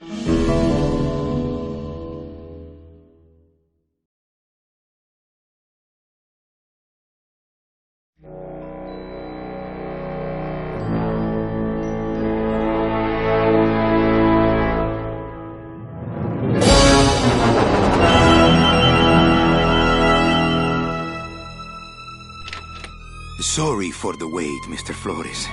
Sorry for the wait, Mr. Flores.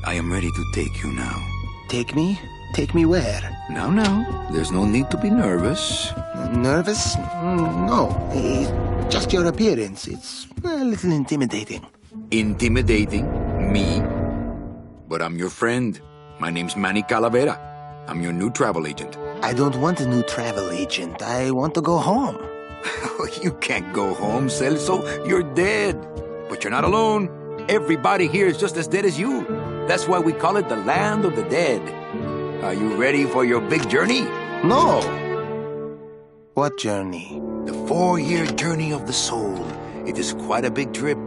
I am ready to take you now. Take me? Take me where? Now, there's no need to be nervous. Nervous? No. Just your appearance. It's a little intimidating. Intimidating? Me? But I'm your friend. My name's Manny Calavera. I'm your new travel agent. I don't want a new travel agent. I want to go home. You can't go home, Celso. You're dead. But you're not alone. Everybody here is just as dead as you. That's why we call it the land of the dead. Are you ready for your big journey? No. What journey? The 4-year journey of the soul. It is quite a big trip.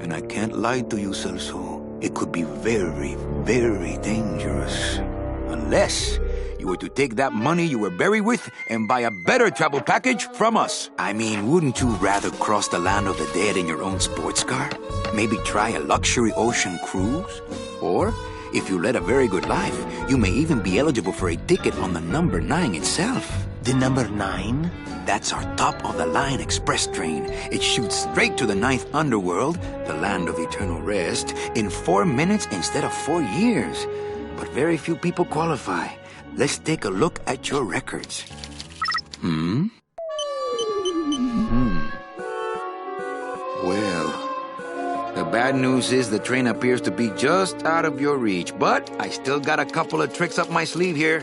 And I can't lie to you, Celso. It could be very, very dangerous. Unless you were to take that money you were buried with and buy a better travel package from us. I mean, wouldn't you rather cross the land of the dead in your own sports car? Maybe try a luxury ocean cruise? Or, if you led a very good life, you may even be eligible for a ticket on the number 9 itself. The number 9? That's our top-of-the-line express train. It shoots straight to the 9th underworld, the land of eternal rest, in 4 minutes instead of 4 years. But very few people qualify. Let's take a look at your records. Well, the bad news is the train appears to be just out of your reach, but I still got a couple of tricks up my sleeve here.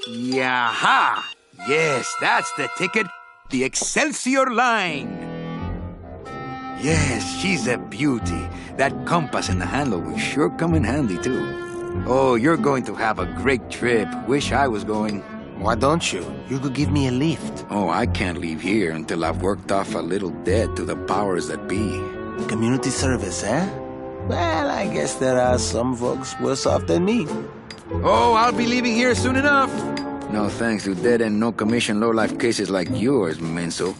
Yaha! Yes, that's the ticket. The Excelsior line. Yes, she's a beauty. That compass and the handle will sure come in handy, too. Oh, you're going to have a great trip. Wish I was going. Why don't you? You could give me a lift. Oh, I can't leave here until I've worked off a little debt to the powers that be. Community service, eh? Well, I guess there are some folks worse off than me. Oh, I'll be leaving here soon enough. No thanks to dead and no commission low-life cases like yours, Menso.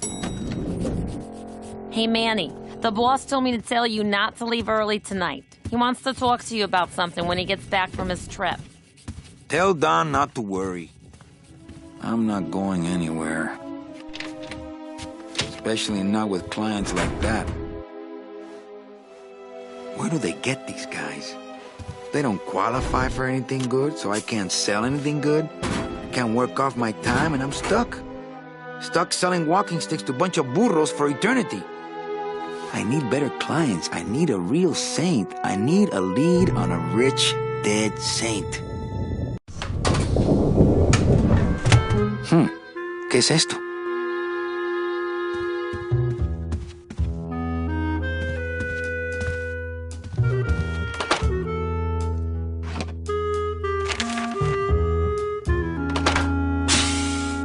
Hey, Manny. The boss told me to tell you not to leave early tonight. He wants to talk to you about something when he gets back from his trip. Tell Don not to worry. I'm not going anywhere. Especially not with clients like that. Where do they get these guys? They don't qualify for anything good, so I can't sell anything good. Can't work off my time, and I'm stuck. Stuck selling walking sticks to a bunch of burros for eternity. I need better clients. I need a real saint. I need a lead on a rich, dead saint. ¿Qué es esto?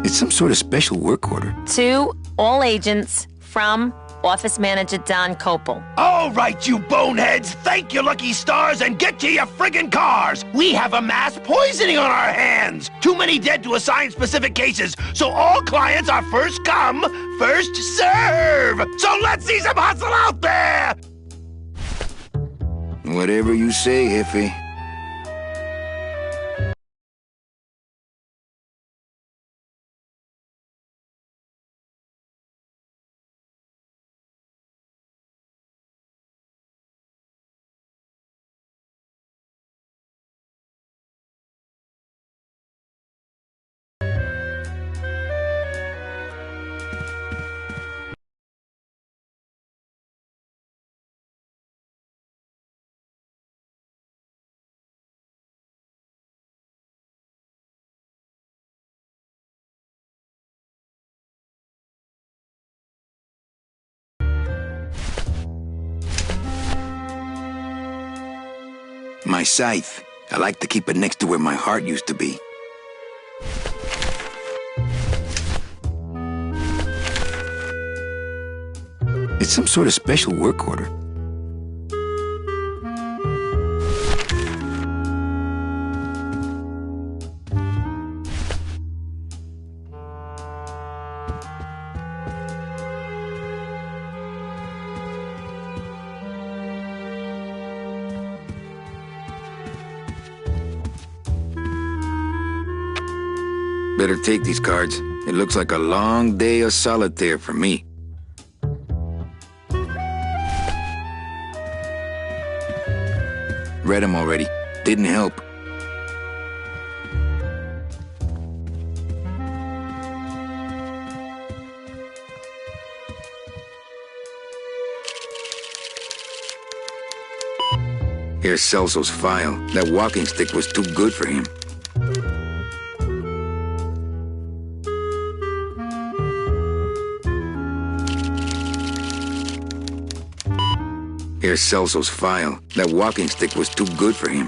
It's some sort of special work order. To all agents from Office Manager Don Copel. All right, you boneheads, thank your lucky stars and get to your friggin' cars. We have a mass poisoning on our hands. Too many dead to assign specific cases, so all clients are first come, first serve. So let's see some hustle out there. Whatever you say, Jefe. My scythe. I like to keep it next to where my heart used to be. It's some sort of special work order. Better take these cards. It looks like a long day of solitaire for me. Read them already. Didn't help. Here's Celso's file. That walking stick was too good for him. Here's Celso's file. That walking stick was too good for him.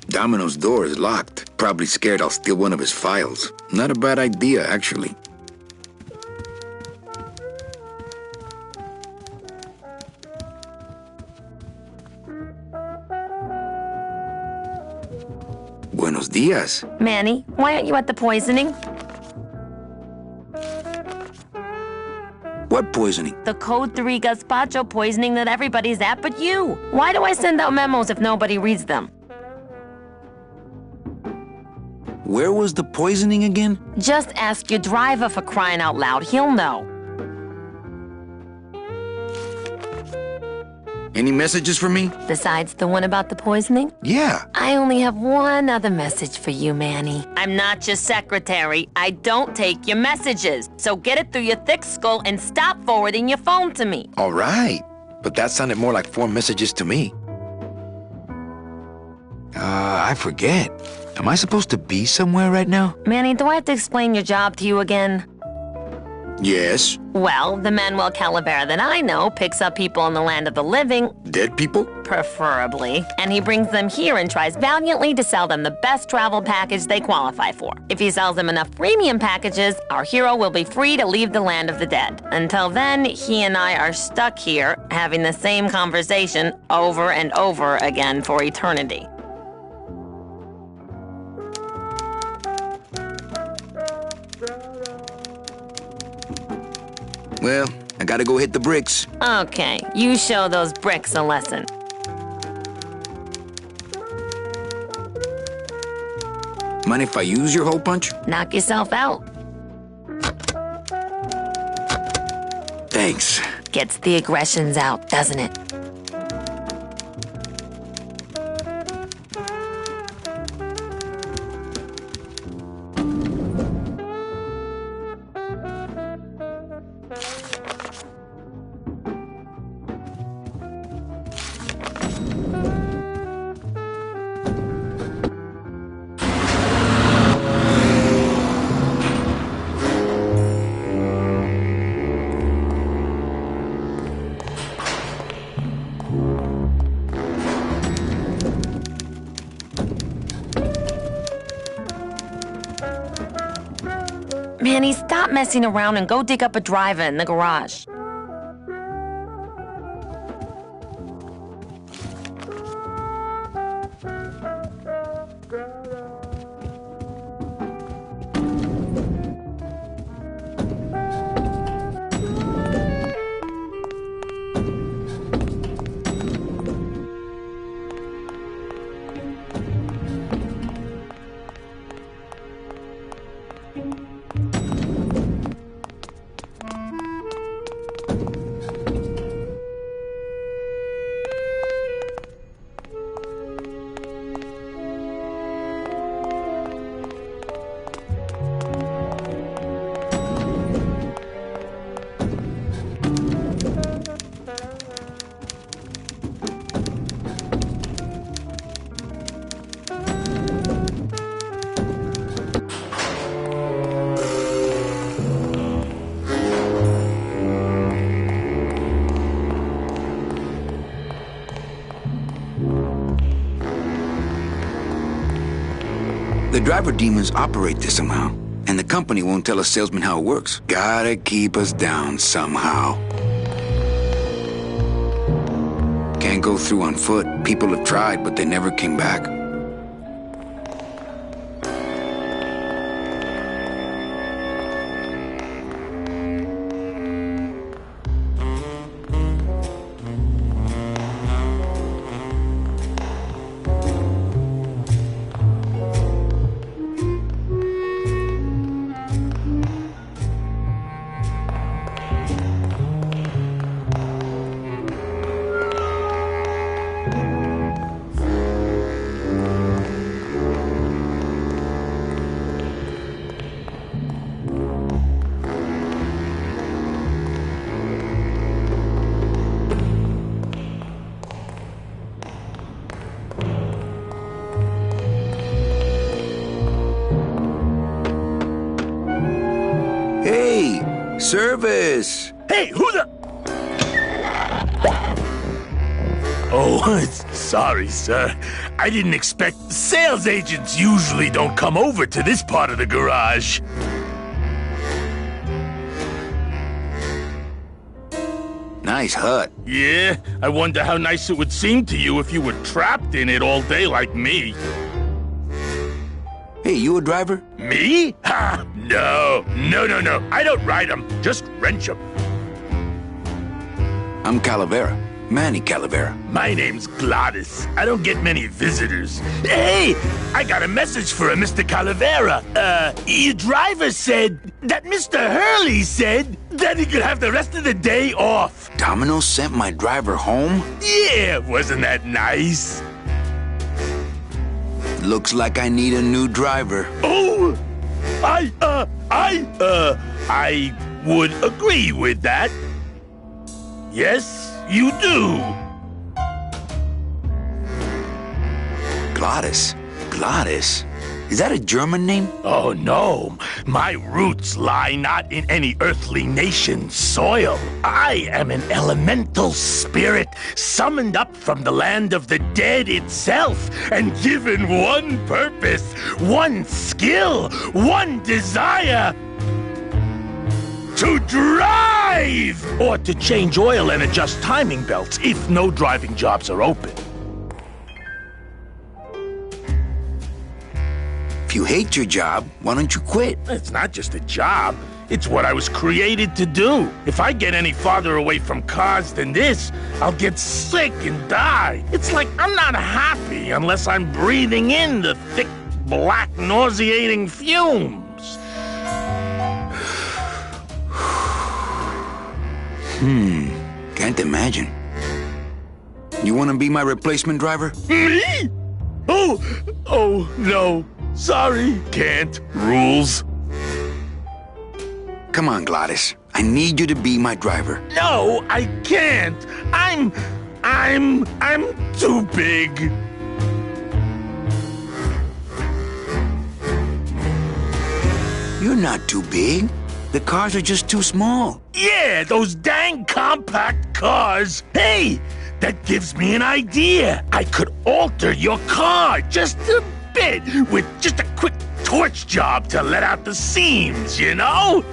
Domino's door is locked. Probably scared I'll steal one of his files. Not a bad idea, actually. Buenos dias. Manny, why aren't you at the poisoning? What poisoning? The Code 3 gazpacho poisoning that everybody's at but you. Why do I send out memos if nobody reads them? Where was the poisoning again? Just ask your driver, for crying out loud. He'll know. Any messages for me? Besides the one about the poisoning? Yeah. I only have one other message for you, Manny. I'm not your secretary. I don't take your messages. So get it through your thick skull and stop forwarding your phone to me. All right. But that sounded more like 4 messages to me. I forget. Am I supposed to be somewhere right now? Manny, do I have to explain your job to you again? Yes. Well, the Manuel Calavera that I know picks up people in the land of the living. Dead people? Preferably. And he brings them here and tries valiantly to sell them the best travel package they qualify for. If he sells them enough premium packages, our hero will be free to leave the land of the dead. Until then, he and I are stuck here, having the same conversation over and over again for eternity. Well, I gotta go hit the bricks. Okay, you show those bricks a lesson. Mind if I use your hole punch? Knock yourself out. Thanks. Gets the aggressions out, doesn't it? Manny, stop messing around and go dig up a driver in the garage. The driver demons operate this somehow, and the company won't tell a salesman how it works. Gotta keep us down somehow. Can't go through on foot. People have tried, but they never came back. Service! Hey, who the... Oh, sorry, sir. I didn't expect... Sales agents usually don't come over to this part of the garage. Nice hut. Yeah, I wonder how nice it would seem to you if you were trapped in it all day like me. Hey, you a driver? Me? Ha! No. I don't ride them, just wrench them. I'm Calavera. Manny Calavera. My name's Gladys. I don't get many visitors. Hey, I got a message for a Mr. Calavera. Your driver said that Mr. Hurley said that he could have the rest of the day off. Domino sent my driver home? Yeah, wasn't that nice? Looks like I need a new driver. Oh, I would agree with that. Yes, you do. Gladys? Gladys? Is that a German name? Oh, no. My roots lie not in any earthly nation's soil. I am an elemental spirit summoned up from the land of the dead itself and given one purpose, one skill, one desire. To drive! Or to change oil and adjust timing belts if no driving jobs are open. If you hate your job, why don't you quit? It's not just a job. It's what I was created to do. If I get any farther away from cars than this, I'll get sick and die. It's like I'm not happy unless I'm breathing in the thick, black, nauseating fumes. Can't imagine. You want to be my replacement driver? Me? Oh, no. Sorry. Can't. Rules. Come on, Gladys. I need you to be my driver. No, I can't. I'm too big. You're not too big. The cars are just too small. Yeah, those dang compact cars. Hey, that gives me an idea. I could alter your car just a bit with just a quick torch job to let out the seams, you know?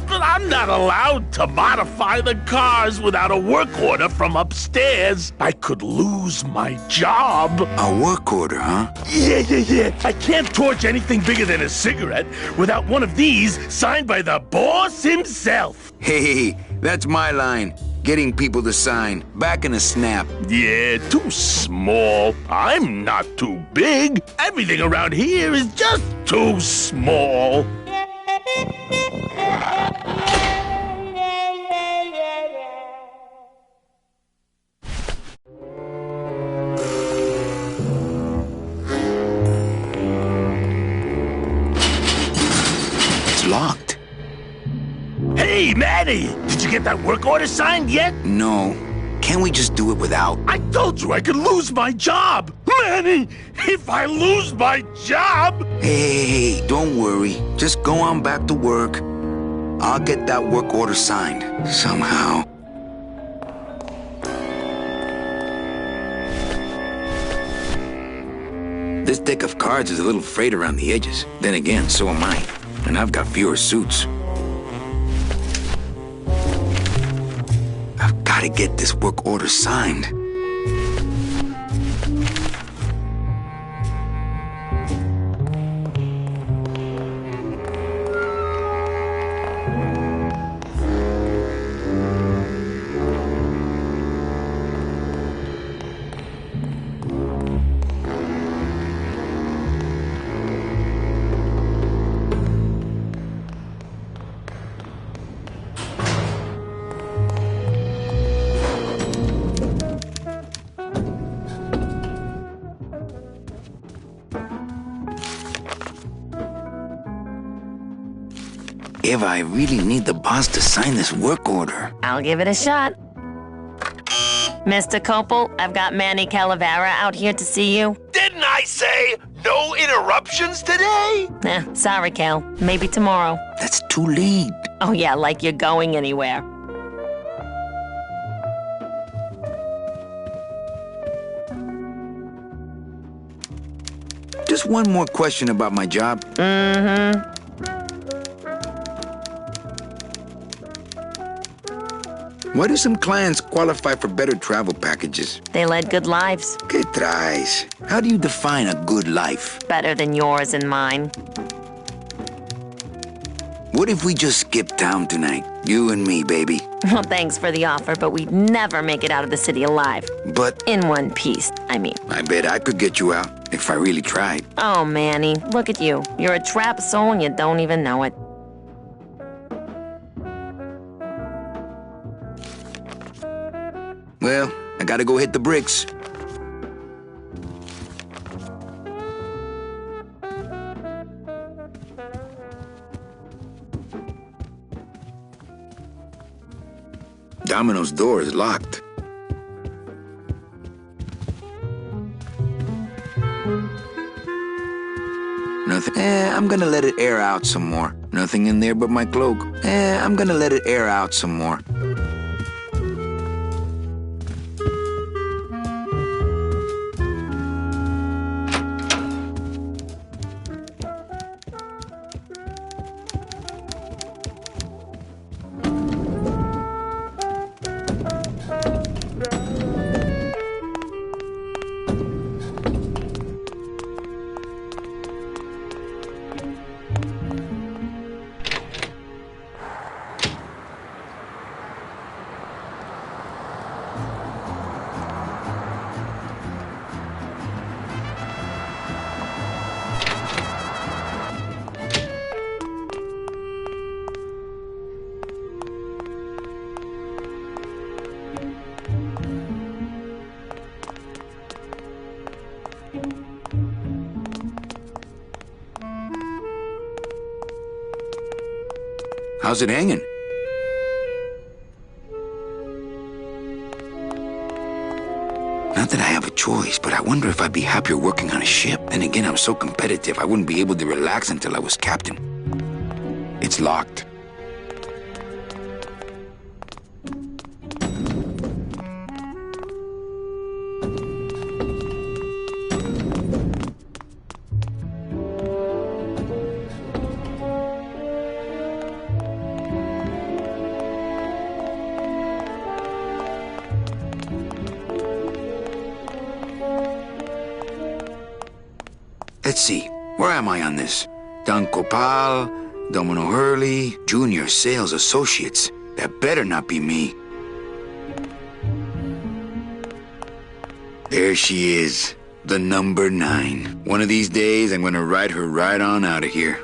But I'm not allowed to modify the cars without a work order from upstairs. I could lose my job. A work order, huh? Yeah. I can't torch anything bigger than a cigarette without one of these signed by the boss himself. Hey, that's my line. Getting people to sign. Back in a snap. Yeah, too small. I'm not too big. Everything around here is just too small. It's locked. Hey, Manny! Did you get that work order signed yet? No. Can't we just do it without? I told you I could lose my job! Manny, if I lose my job... Hey, don't worry. Just go on back to work. I'll get that work order signed. Somehow. This deck of cards is a little frayed around the edges. Then again, so am I. And I've got fewer suits. I've got to get this work order signed. Eva, I really need the boss to sign this work order. I'll give it a shot. Mr. Copel, I've got Manny Calavera out here to see you. Didn't I say no interruptions today? Sorry, Cal. Maybe tomorrow. That's too late. Oh yeah, like you're going anywhere. Just one more question about my job. Mm-hmm. Why do some clients qualify for better travel packages? They led good lives. ¿Qué traes? How do you define a good life? Better than yours and mine. What if we just skip town tonight? You and me, baby. Well, thanks for the offer, but we'd never make it out of the city alive. But In one piece, I mean. I bet I could get you out if I really tried. Oh, Manny, look at you. You're a trap soul and you don't even know it. Well, I gotta go hit the bricks. Domino's door is locked. Nothing. I'm gonna let it air out some more. Nothing in there but my cloak. I'm gonna let it air out some more. How's it hanging? Not that I have a choice, but I wonder if I'd be happier working on a ship. Then again, I'm so competitive, I wouldn't be able to relax until I was captain. It's locked. Let's see, where am I on this? Don Copal, Domino Hurley, Junior Sales Associates. That better not be me. There she is, the number 9. One of these days, I'm gonna ride her right on out of here.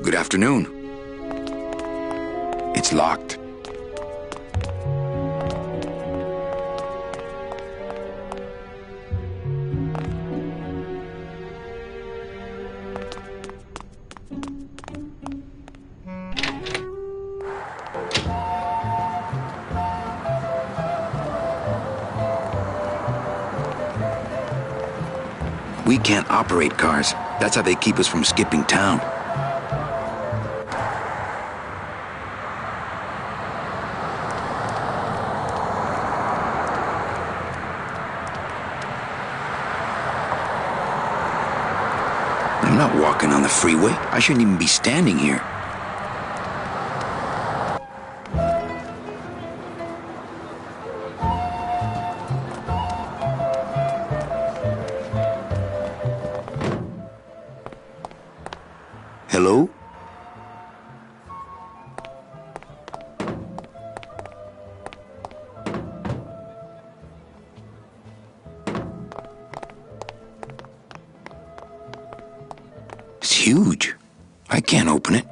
Good afternoon. It's locked. We can't operate cars. That's how they keep us from skipping town. I'm not walking on the freeway. I shouldn't even be standing here. Hello? It's huge. I can't open it.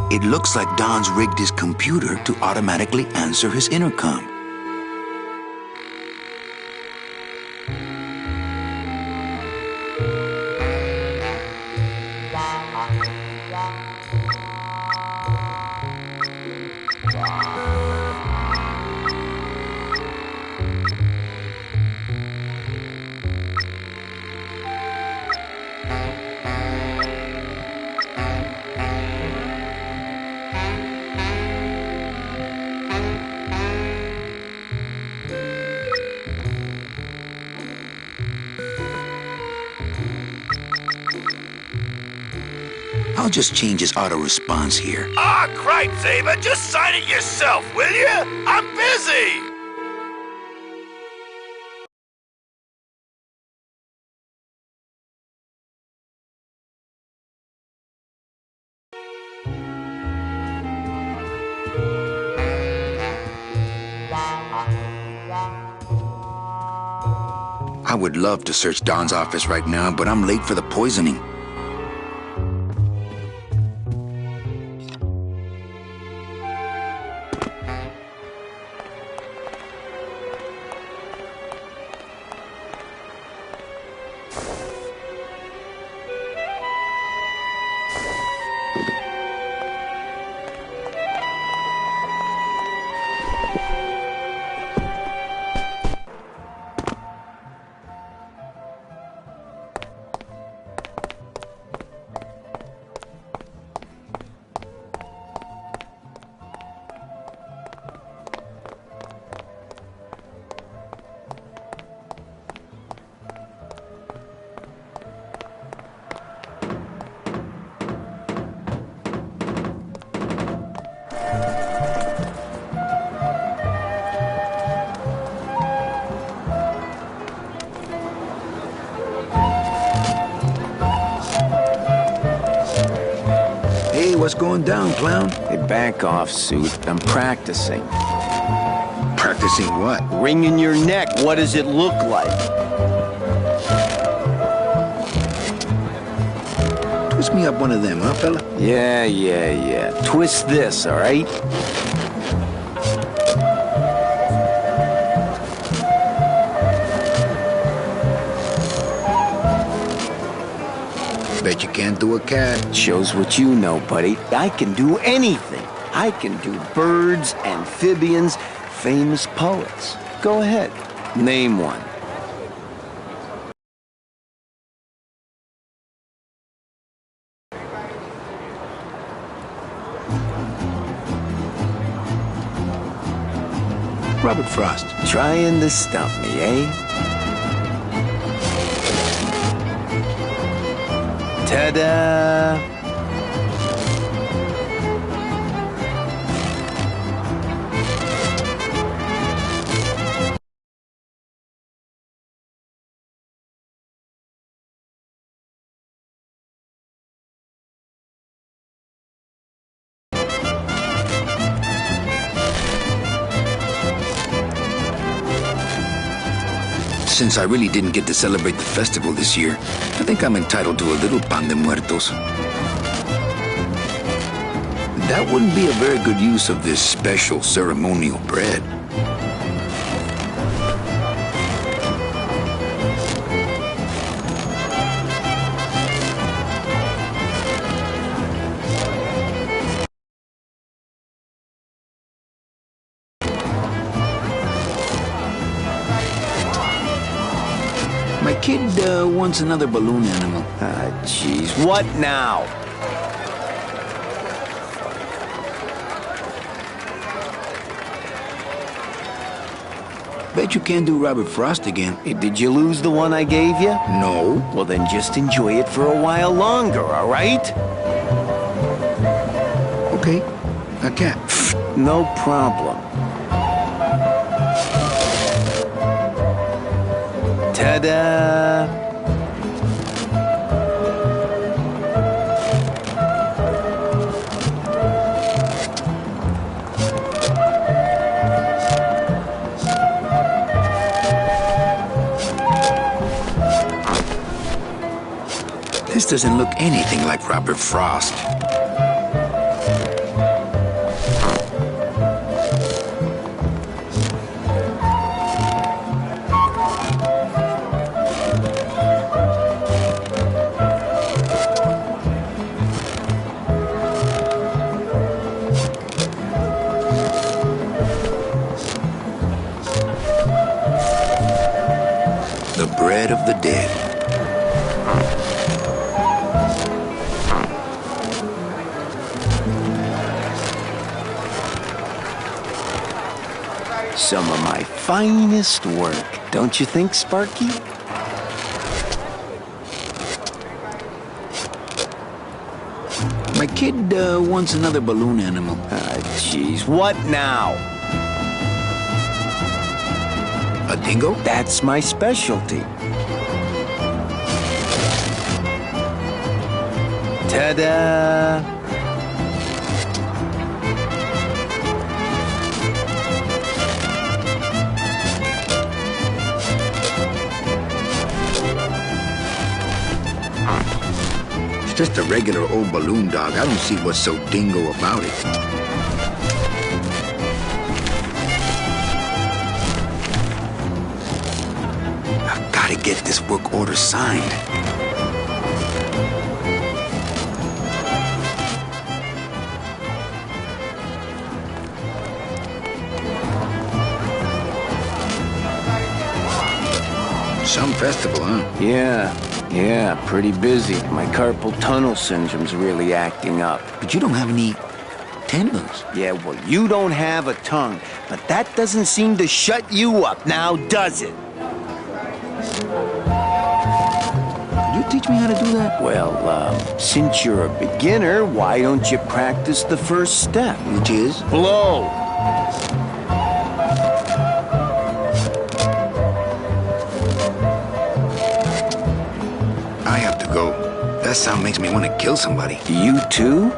It looks like Don's rigged his computer to automatically answer his intercom. I'll just change his auto response here. Ah, cripes, Ava, just sign it yourself, will you? I'm busy! I would love to search Don's office right now, but I'm late for the poisoning. What's going down, clown? Hey, back off, suit. I'm practicing. Practicing what? Wringing your neck. What does it look like? Twist me up one of them, huh, fella? Yeah. Twist this, all right? Bet you can't do a cat. Shows what you know, buddy. I can do anything. I can do birds, amphibians, famous poets. Go ahead. Name one. Robert Frost. Trying to stump me, eh? Ta-da! Since I really didn't get to celebrate the festival this year, I think I'm entitled to a little pan de muertos. That wouldn't be a very good use of this special ceremonial bread. My kid wants another balloon animal. Ah, jeez. What now? Bet you can't do Robert Frost again. Hey, did you lose the one I gave you? No. Well, then just enjoy it for a while longer, all right? Okay, a cat. No problem. Ta-da! This doesn't look anything like Robert Frost. The bread of the dead. Some of my finest work, don't you think, Sparky? My kid wants another balloon animal. Ah, jeez. What now? A dingo? That's my specialty. Ta-da! It's just a regular old balloon dog. I don't see what's so dingo about it. I've got to get this work order signed. Some festival, huh? Yeah, pretty busy. My carpal tunnel syndrome's really acting up. But you don't have any tendons. Yeah, well, you don't have a tongue, but that doesn't seem to shut you up now, does it? Could you teach me how to do that? Well, since you're a beginner, why don't you practice the first step? Which is? Blow! I have to go. That sound makes me want to kill somebody. You too?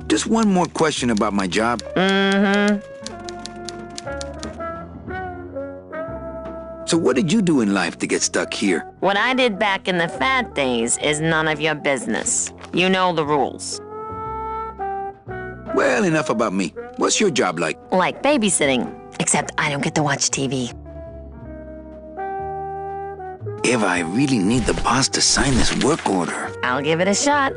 Just one more question about my job. So what did you do in life to get stuck here? What I did back in the fat days is none of your business. You know the rules. Well, enough about me. What's your job like? Like babysitting, except I don't get to watch TV. Eva, I really need the boss to sign this work order. I'll give it a shot.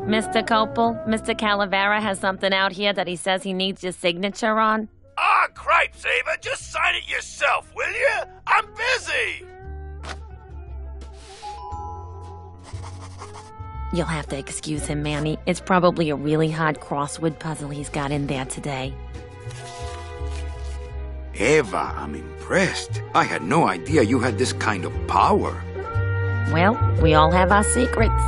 Mr. Copel, Mr. Calavera has something out here that he says he needs your signature on. Ah, cripes, Ava, just sign it yourself, will you? I'm busy! You'll have to excuse him, Manny. It's probably a really hard crossword puzzle he's got in there today. Eva, I'm impressed. I had no idea you had this kind of power. Well, we all have our secrets.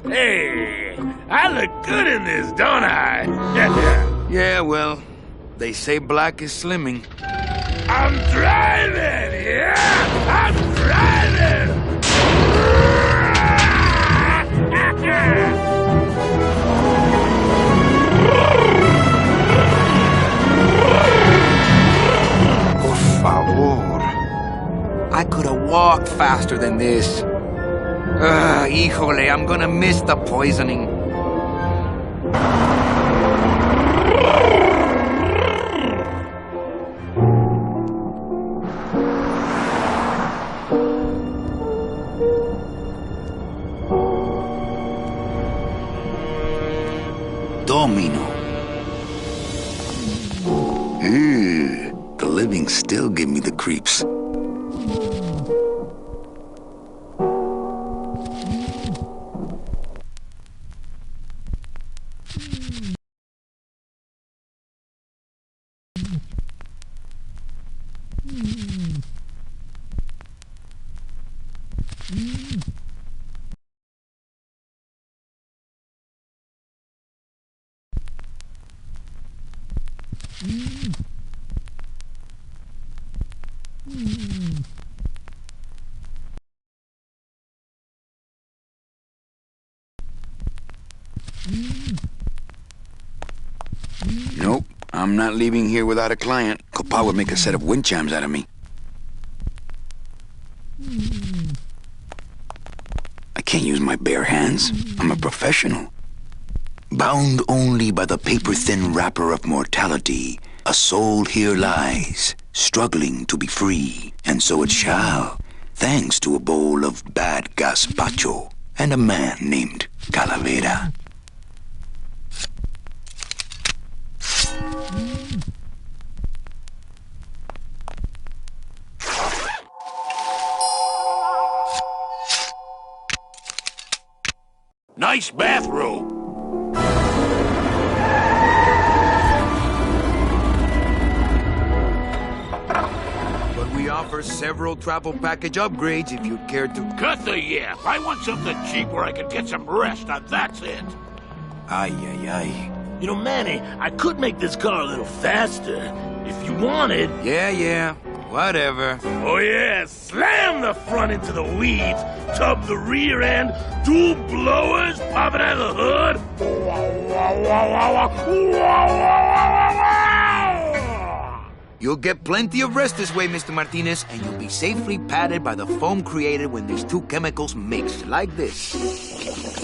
Hey, I look good in this, don't I? Yeah, well, they say black is slimming. I'm driving, yeah! I'm driving! Por favor. I could have walked faster than this. Híjole, I'm gonna miss the poisoning. Domino. The living still give me the creeps. Nope, I'm not leaving here without a client. Copa would make a set of wind chimes out of me. I can't use my bare hands. I'm a professional. Bound only by the paper-thin wrapper of mortality, a soul here lies, struggling to be free, and so it shall, thanks to a bowl of bad gazpacho and a man named Calavera. Nice bathrobe. But we offer several travel package upgrades if you'd care to... Cut the yap. I want something cheap where I can get some rest, and that's it. Ay, ay, ay. You know, Manny, I could make this car a little faster if you wanted. Yeah, whatever. Oh, yeah, slam the front into the weeds, tub the rear end, dual blowers popping out of the hood. You'll get plenty of rest this way, Mr. Martinez, and you'll be safely padded by the foam created when these two chemicals mix, like this.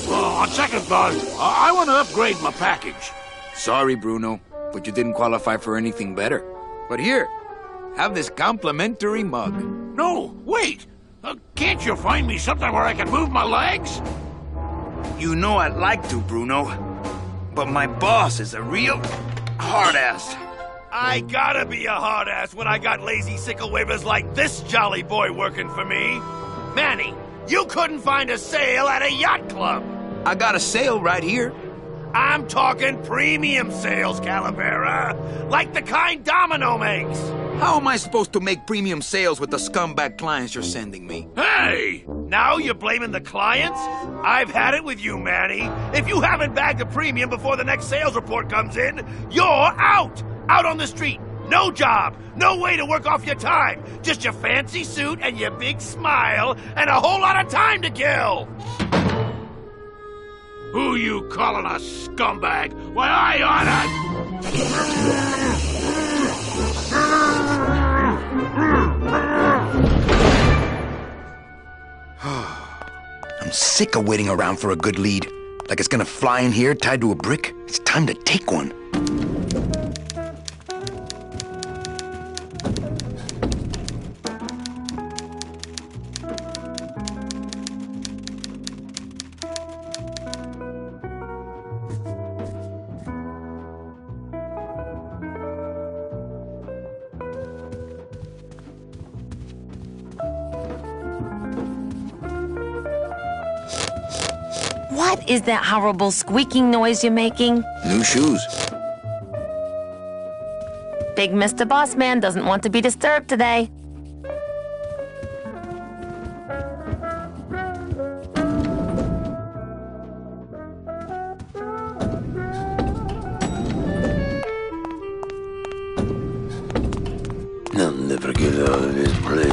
On second thought, I want to upgrade my package. Sorry, Bruno, but you didn't qualify for anything better. But here, have this complimentary mug. No, wait. Can't you find me something where I can move my legs? You know I'd like to, Bruno, but my boss is a real hard-ass. I gotta be a hard-ass when I got lazy sickle wavers like this jolly boy working for me. Manny, you couldn't find a sale at a yacht club. I got a sale right here. I'm talking premium sales, Calavera. Like the kind Domino makes. How am I supposed to make premium sales with the scumbag clients you're sending me? Hey! Now you're blaming the clients? I've had it with you, Manny. If you haven't bagged a premium before the next sales report comes in, you're out! Out on the street. No job. No way to work off your time. Just your fancy suit and your big smile and a whole lot of time to kill. Who you calling a scumbag? Why, I oughta... sick of waiting around for a good lead. Like it's gonna fly in here tied to a brick. It's time to take one. What is that horrible squeaking noise you're making? New shoes. Big Mr. Boss Man doesn't want to be disturbed today. I'll never get out of this place.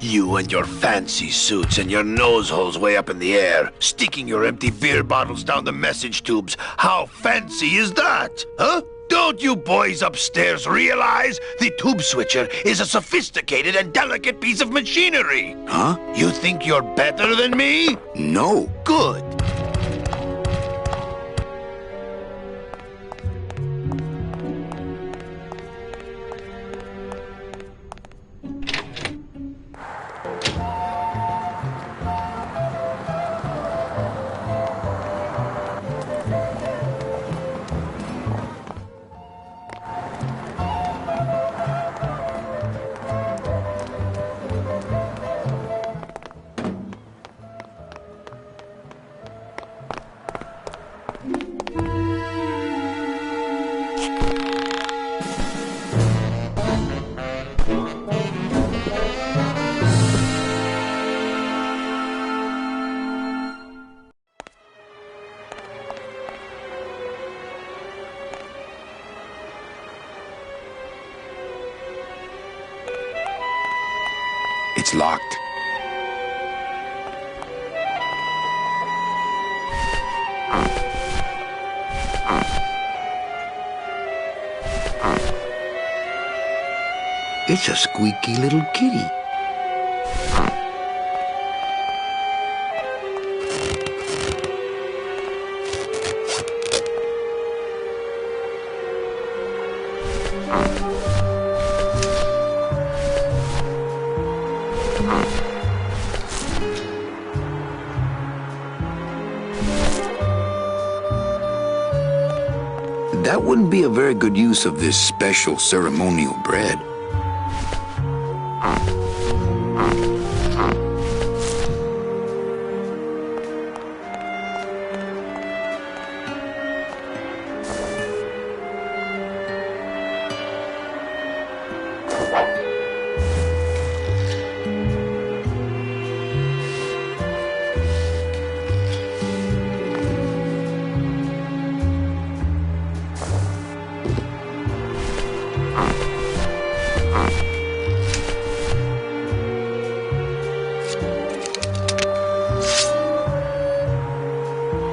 You and your fancy suits and your nose holes way up in the air, sticking your empty beer bottles down the message tubes. How fancy is that? Huh? Don't you boys upstairs realize the tube switcher is a sophisticated and delicate piece of machinery? Huh? You think you're better than me? No. Good. It's locked. It's a squeaky little kitty. That wouldn't be a very good use of this special ceremonial bread.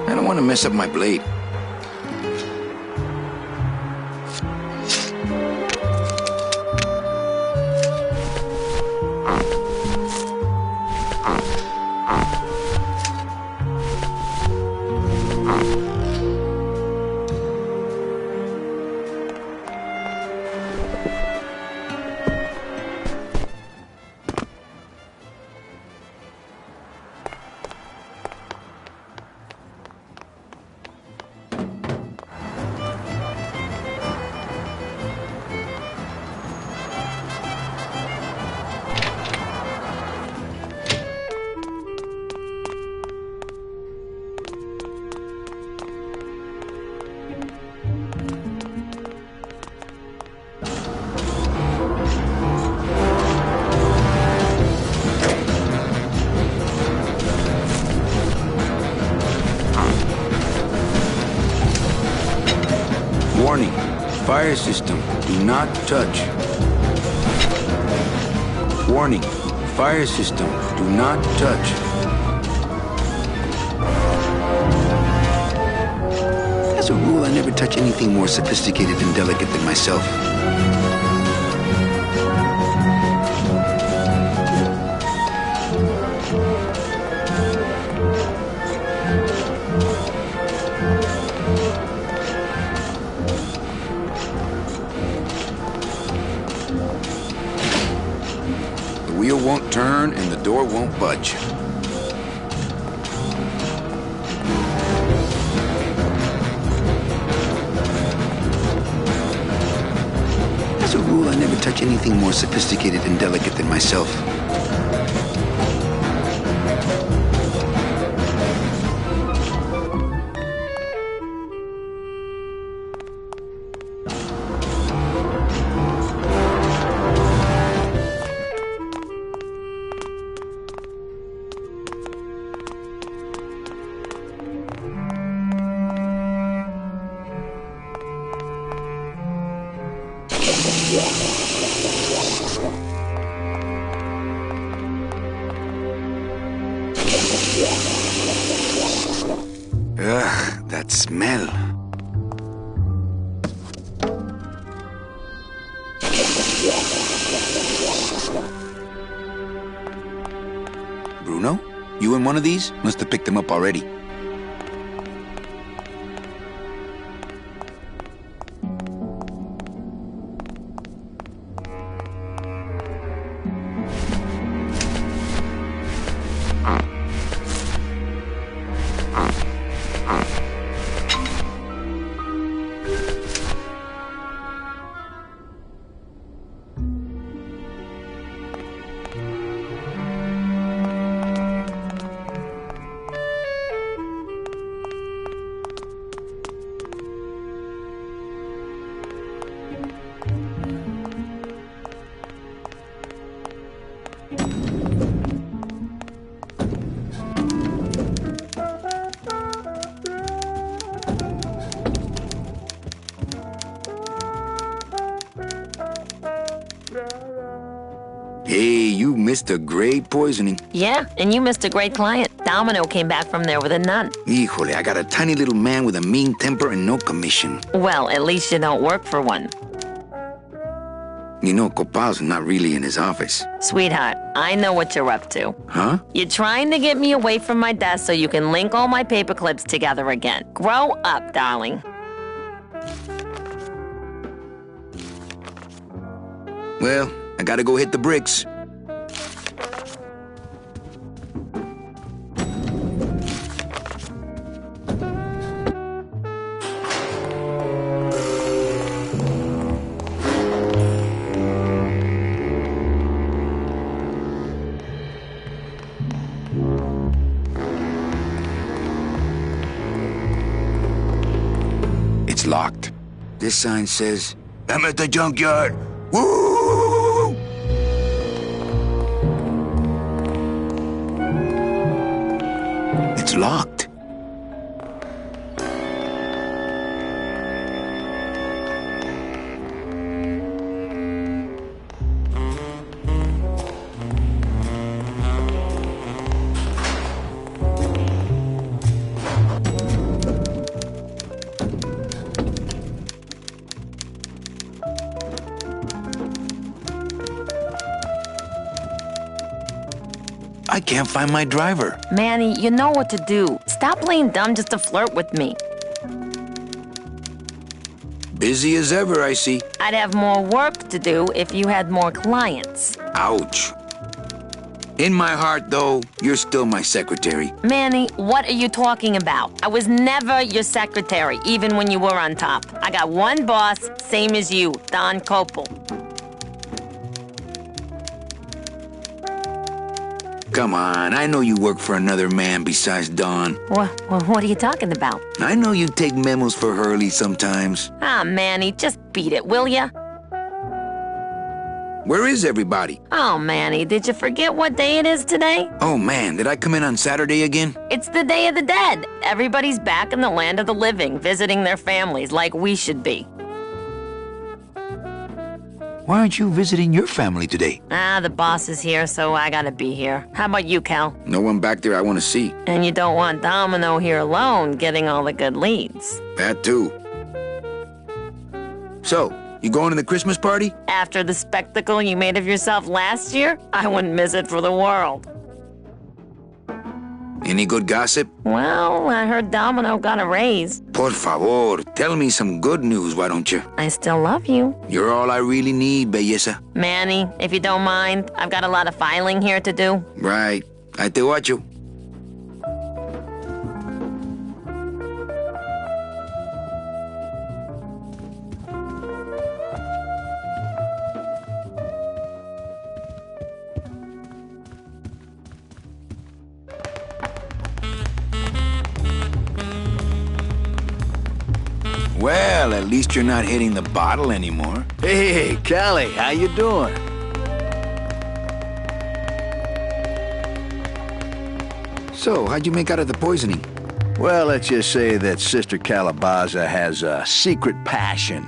I don't want to mess up my blade. Warning, fire system, do not touch. Warning, fire system, do not touch. As a rule, I never touch anything more sophisticated and delicate than myself. won't turn and the door won't budge. As a rule, I never touch anything more sophisticated and delicate than myself. Ugh, that smell. Bruno? You in one of these? Must have picked them up already. Hey, you missed a great poisoning. Yeah, and you missed a great client. Domino came back from there with a nun. Híjole, I got a tiny little man with a mean temper and no commission. Well, at least you don't work for one. You know, Copal's not really in his office. Sweetheart, I know what you're up to. Huh? You're trying to get me away from my desk so you can link all my paper clips together again. Grow up, darling. Well, I gotta go hit the bricks. It's locked. This sign says, "I'm at the junkyard." Woo! It's locked. I can't find my driver. Manny, you know what to do. Stop playing dumb just to flirt with me. Busy as ever, I see. I'd have more work to do if you had more clients. Ouch. In my heart, though, you're still my secretary. Manny, what are you talking about? I was never your secretary, even when you were on top. I got one boss, same as you, Don Copel. Come on, I know you work for another man besides Don. What are you talking about? I know you take memos for Hurley sometimes. Ah, Manny, just beat it, will ya? Where is everybody? Oh, Manny, did you forget what day it is today? Oh man, did I come in on Saturday again? It's the Day of the Dead. Everybody's back in the land of the living, visiting their families like we should be. Why aren't you visiting your family today? Ah, the boss is here, so I gotta be here. How about you, Cal? No one back there I want to see. And you don't want Domino here alone, getting all the good leads. That too. So, you going to the Christmas party? After the spectacle you made of yourself last year, I wouldn't miss it for the world. Any good gossip? Well, I heard Domino got a raise. Por favor, Tell me some good news, why don't you? I still love you. You're all I really need, belleza. Manny, if you don't mind, I've got a lot of filing here to do. Right. I te watch you. Well, at least you're not hitting the bottle anymore. Hey, Callie, how you doing? So, how'd you make out of the poisoning? Well, let's just say that Sister Calabaza has a secret passion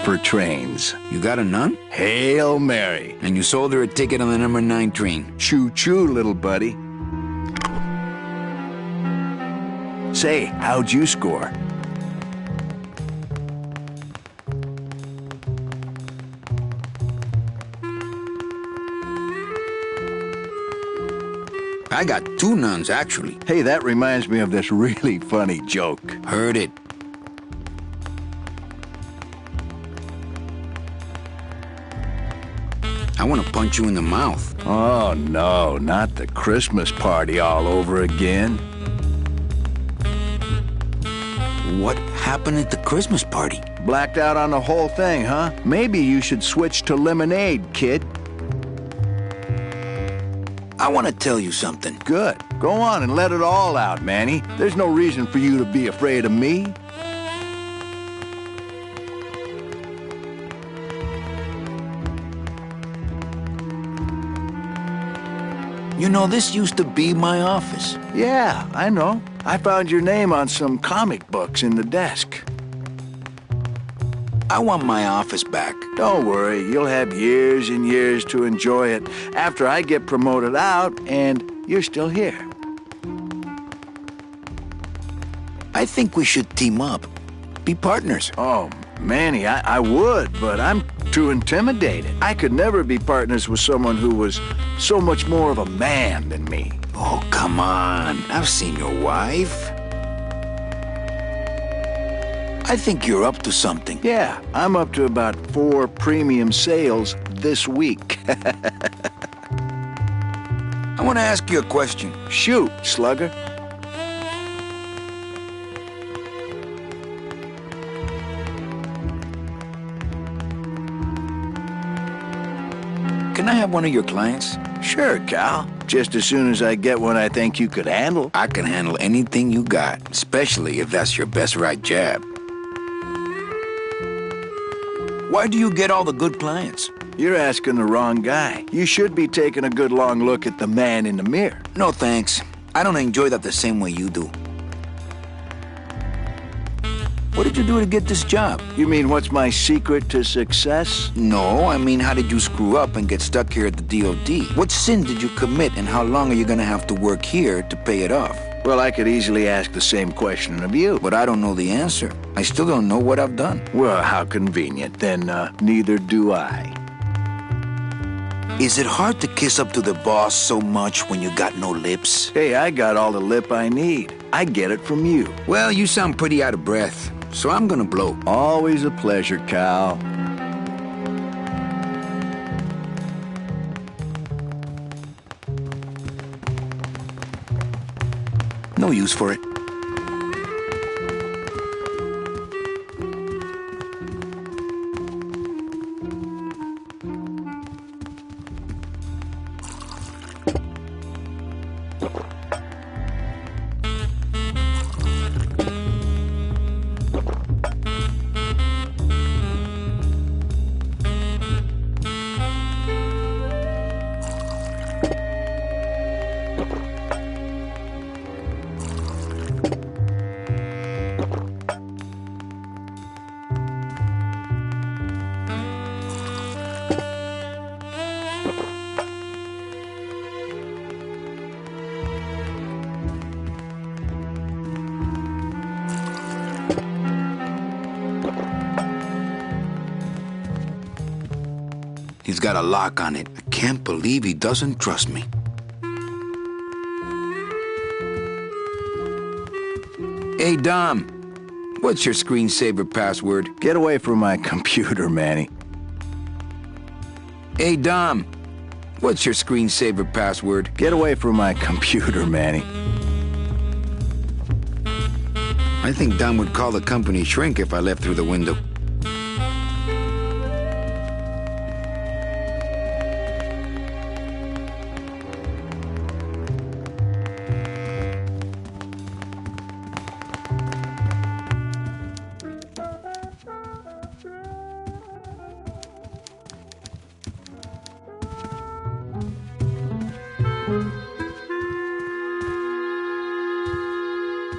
for trains. You got a nun? Hail Mary. And you sold her a ticket on the number 9 train. Choo-choo, little buddy. Say, how'd you score? I got 2 nuns, actually. Hey, that reminds me of this really funny joke. Heard it. I want to punch you in the mouth. Oh, no, not the Christmas party all over again. What happened at the Christmas party? Blacked out on the whole thing, huh? Maybe you should switch to lemonade, kid. I want to tell you something. Good. Go on and let it all out, Manny. There's no reason for you to be afraid of me. You know, this used to be my office. Yeah, I know. I found your name on some comic books in the desk. I want my office back. Don't worry, you'll have years and years to enjoy it after I get promoted out and you're still here. I think we should team up. Be partners. Oh, Manny, I would, but I'm too intimidated. I could never be partners with someone who was so much more of a man than me. Oh, come on. I've seen your wife. I think you're up to something. Yeah, I'm up to about 4 premium sales this week. I want to ask you a question. Shoot, slugger. Can I have one of your clients? Sure, Cal. Just as soon as I get one I think you could handle. I can handle anything you got, especially if that's your best right jab. Why do you get all the good clients? You're asking the wrong guy. You should be taking a good long look at the man in the mirror. No thanks. I don't enjoy that the same way you do. What did you do to get this job? You mean what's my secret to success? No, I mean how did you screw up and get stuck here at the DOD? What sin did you commit and how long are you gonna have to work here to pay it off? Well, I could easily ask the same question of you. But I don't know the answer. I still don't know what I've done. Well, how convenient. Then neither do I. Is it hard to kiss up to the boss so much when you got no lips? Hey, I got all the lip I need. I get it from you. Well, you sound pretty out of breath, so I'm gonna blow. Always a pleasure, Cal. No use for it. He's got a lock on it. I can't believe he doesn't trust me. Hey, Dom. What's your screensaver password? Get away from my computer, Manny. Hey, Dom. What's your screensaver password? Get away from my computer, Manny. I think Dom would call the company shrink if I left through the window.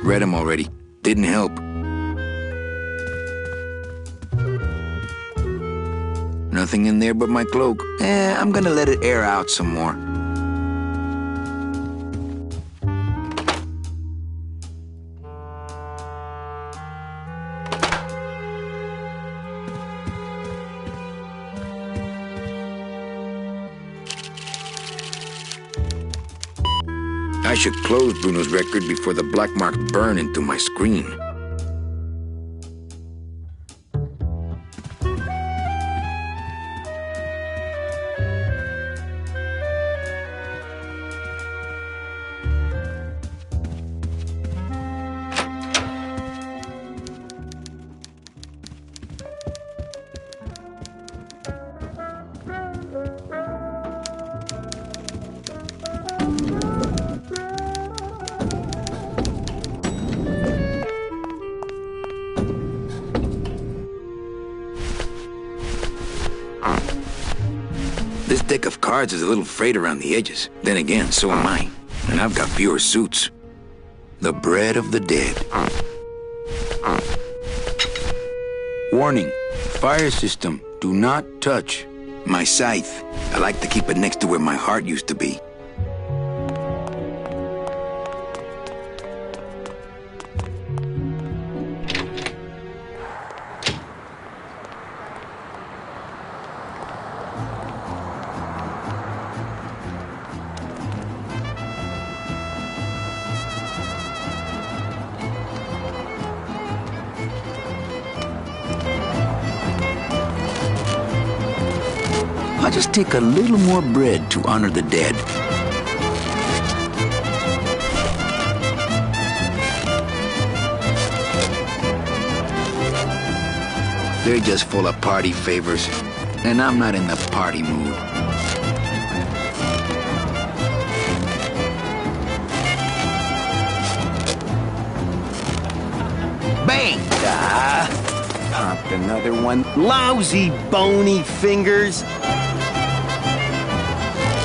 Read him already. Didn't help. Nothing in there but my cloak. I'm gonna let it air out some more. I should close Bruno's record before the black marks burn into my screen. This deck of cards is a little frayed around the edges. Then again, so am I. And I've got fewer suits. The bread of the dead. Warning. Fire system. Do not touch. My scythe. I like to keep it next to where my heart used to be. I'll just take a little more bread to honor the dead. They're just full of party favors, and I'm not in the party mood. Bang! Popped another one. Lousy, bony fingers.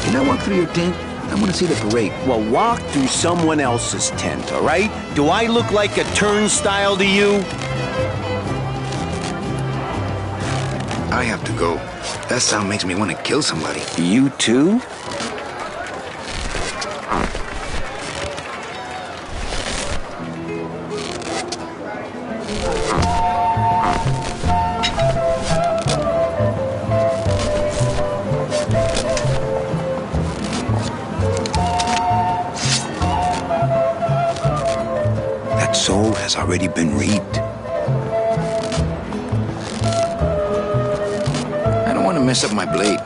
Can I walk through your tent? I want to see the parade. Well, walk through someone else's tent, all right? Do I look like a turnstile to you? I have to go. That sound makes me want to kill somebody. You too? Soul has already been reaped. I don't want to mess up my blade.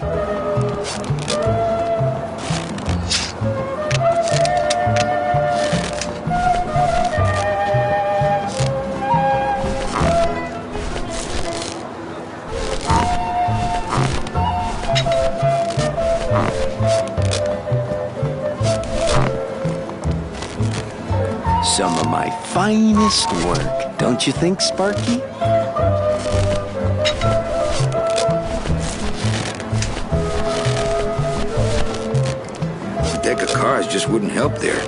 Some of my finest work, don't you think, Sparky? A deck of cards just wouldn't help there.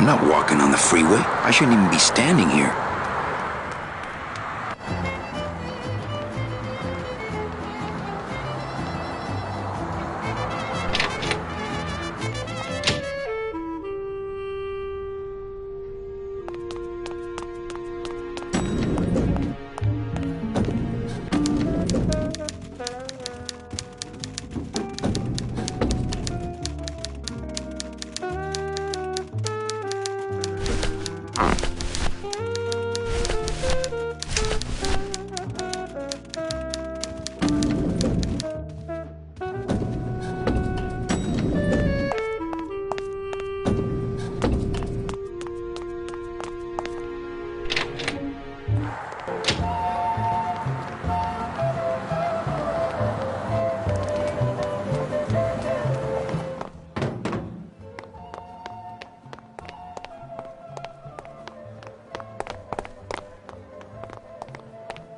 I'm not walking on the freeway. I shouldn't even be standing here.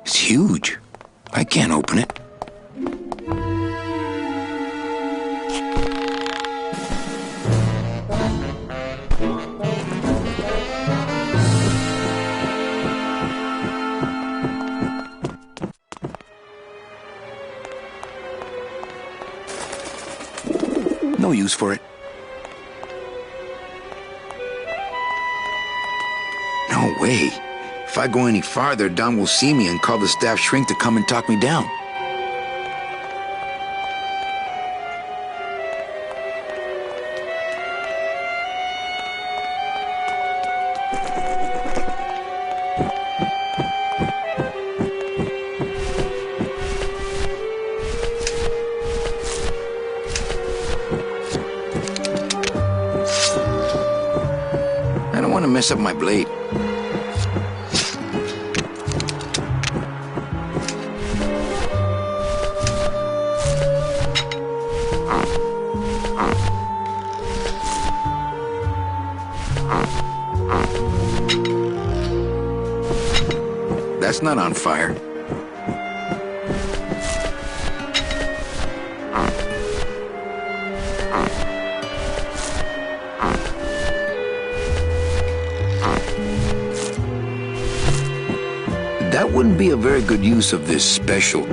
It's huge. I can't open it. No use for it. No way. If I go any farther, Don will see me and call the staff shrink to come and talk me down. I don't want to mess up my blade. That's not on fire. That wouldn't be a very good use of this special.